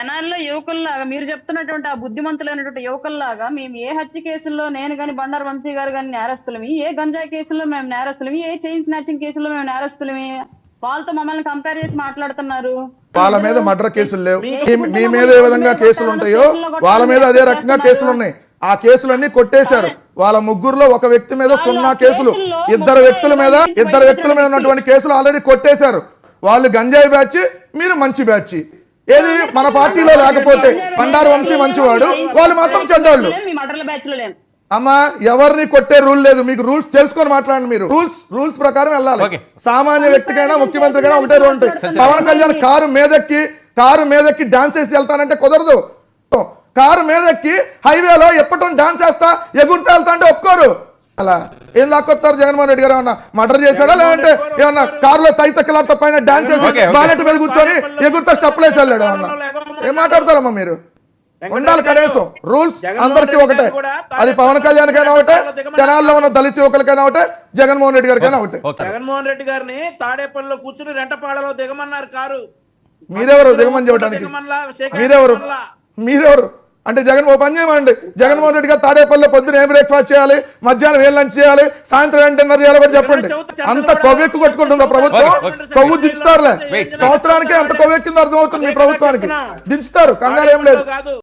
జనాల్లో యువకుల్లాగా మీరు చెప్తున్నటువంటి ఆ బుద్ధిమంతులైనటువంటి యువకుల్లాగా మేము ఏ హత్య కేసుల్లో నేను గాని బండారు వంశీ గారు గాని నేరస్తులమి, ఏ గంజాయి కేసుల్లో మేము నేరస్తులమి, ఏ చైన్ స్నాచింగ్ కేసుల్లో మేము నేరస్తులమి, వాళ్ళతో మమ్మల్ని కంపేర్ చేసి మాట్లాడుతున్నారు. వాళ్ళ మీద మర్డర్ కేసులు లేవు, మీ మీద ఏ విధంగా కేసులు ఉంటాయో వాళ్ళ మీద అదే రకంగా కేసులు ఉన్నాయి. ఆ కేసులన్నీ కొట్టేశారు. వాళ్ళ ముగ్గురులో ఒక వ్యక్తి మీద 0 కేసులు, ఇద్దరు వ్యక్తుల మీద ఉన్నటువంటి కేసులు ఆల్రెడీ కొట్టేశారు. వాళ్ళు గంజాయి బ్యాచ్, మీరు మంచి బ్యాచ్. ఏది మన పార్టీలో లేకపోతే బండారు వంశీ మంచివాడు, వాళ్ళు మాత్రం చెడ్డవాళ్ళు. అమ్మా ఎవరిని కొట్టే రూల్ లేదు, మీకు రూల్స్ తెలుసుకొని మాట్లాడండి. మీరు రూల్స్ ప్రకారం వెళ్ళాలి. సామాన్య వ్యక్తికైనా ముఖ్యమంత్రికైనా ఒకటే రూల్ ఉంటాయి. పవన్ కళ్యాణ్ కారు మీదెక్కి డాన్స్ వేసి వెళ్తానంటే కుదరదు. కారు మీదెక్కి హైవేలో ఎప్పటి డాన్స్ వేస్తా ఎగురుతా వెళ్తా అంటే ఒప్పుకోరు. అలా ఏం లాక్కొస్తారు? జగన్మోహన్ రెడ్డి గారు ఏమన్నా మర్డర్ చేశాడా, లేదంటే ఏమన్నా కారులో తైతక్కలాతో పైన డాన్స్ వేసి బాలెట్ మీద కూర్చొని ఎగురుతా స్టెప్లు వేసి వెళ్ళాడు? ఏమన్నా ఏం మాట్లాడతారమ్మా మీరు? ఉండాలి కనీసం రూల్స్ అందరికీ ఒకటే. అది పవన్ కళ్యాణ్ కైనా ఒకటే, జనాల్లో ఉన్న దళిత యువకులకైనా ఒకటే, జగన్మోహన్ రెడ్డి గారికైనా ఒకటే. జగన్మోహన్ రెడ్డి గారిని తాడేపల్లిలో కూర్చుని రెంటపాడలో దిగమన్నారు కారు. మీరెవరు దిగమని చెప్పడానికి? మీరెవరు అంటే జగన్ ఓ పని చేయమండి. జగన్మోహన్ రెడ్డి గారు తాడేపల్లిలో పొద్దున ఏం బ్రేక్ఫాస్ట్ చేయాలి, మధ్యాహ్నం ఏం లంచ్ చేయాలి, సాయంత్రం ఏం డిన్నర్ చేయాలి కూడా చెప్పండి. అంత కొవ్వెక్కు కొట్టుకుంటుందా ప్రభుత్వం? కొవ్వు దించుతారులే, సంవత్సరానికి అంత కొవ్వెక్కింది అర్థమవుతుంది మీ ప్రభుత్వానికి. దించుతారు, కంగారు ఏం లేదు.